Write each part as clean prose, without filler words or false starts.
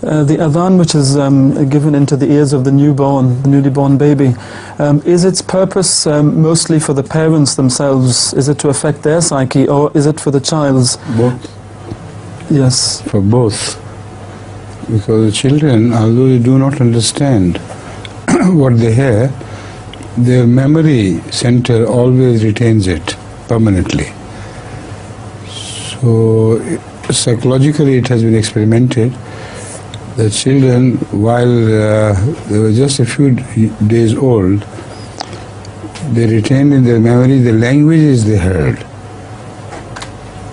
The adhan which is given into the ears of the newly born baby, is its purpose mostly for the parents themselves? Is it to affect their psyche, or is it for the child's? Both. Yes. For both. Because the children, although they do not understand what they hear, their memory center always retains it permanently. So psychologically it has been experimented. The children, while they were just a few days old, they retained in their memory the languages they heard.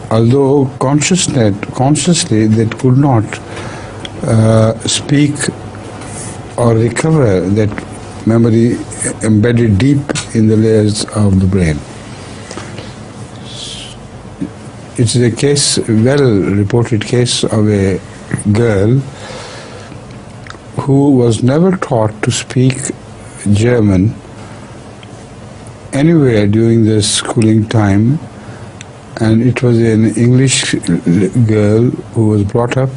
Although consciously they could not speak or recover that memory embedded deep in the layers of the brain. It's a case, well-reported case of a girl who was never taught to speak German anywhere during the schooling time, and it was an English girl who was brought up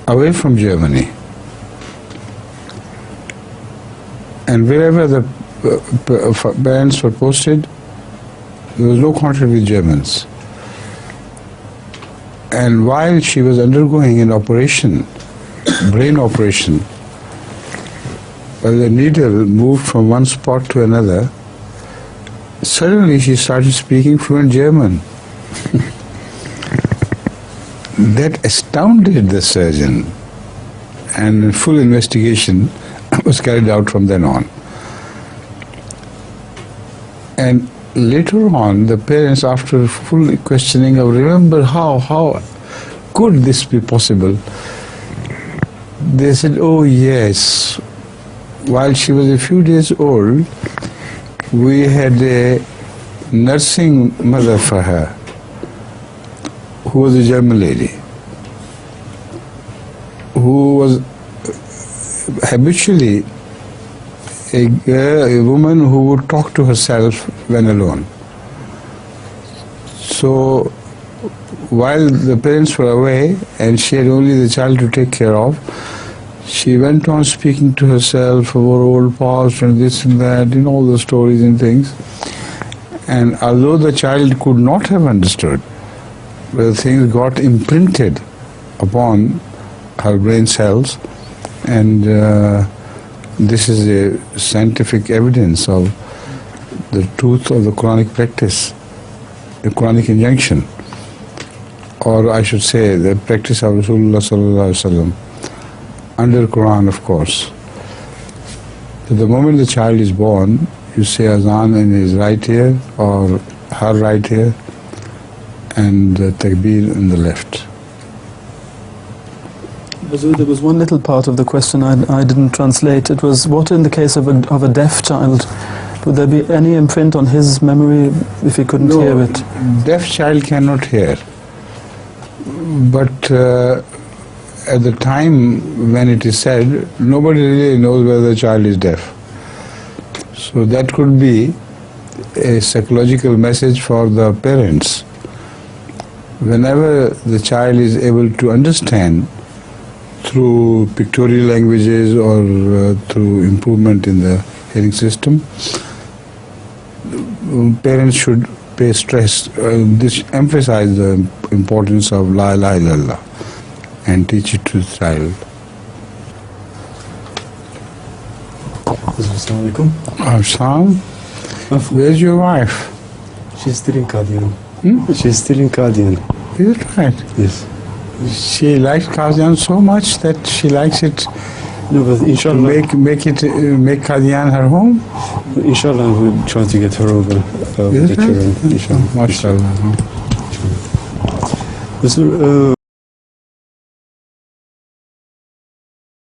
away from Germany. And wherever the parents were posted, there was no contact with Germans. And while she was undergoing an operation, brain operation, while the needle moved from one spot to another, suddenly she started speaking fluent German. That astounded the surgeon, and full investigation was carried out from then on. And later on, the parents, after full questioning of remember how could this be possible, they said, oh yes, while she was a few days old, we had a nursing mother for her, who was a German lady, who was habitually a woman who would talk to herself when alone. So while the parents were away and she had only the child to take care of, she went on speaking to herself of her old past and this and that, all the stories and things. And although the child could not have understood, the things got imprinted upon her brain cells, and this is a scientific evidence of the truth of the Quranic practice, the Quranic injunction, or I should say the practice of Rasulullah sallallahu alaihi wasallam, under Quran, of course. So the moment the child is born, you say azan in his right ear or her right ear, and takbir in the left. There was one little part of the question I didn't translate. It was, what in the case of a deaf child? Would there be any imprint on his memory if he couldn't hear it? Deaf child cannot hear. But at the time when it is said, nobody really knows whether the child is deaf. So that could be a psychological message for the parents. Whenever the child is able to understand through pictorial languages or through improvement in the hearing system, parents should pay stress, emphasize the importance of La ilaha illallah and teach it to the child. Assalamu alaikum. Assalam. Where's your wife? She's still in Qadian. She's still in Qadian. Is it right? Yes. She likes Qadian so much that she likes it. No, but inshallah, make Qadian her home. Inshallah, we'll try to get her over. Is it right? Inshallah. MashaAllah. Sir,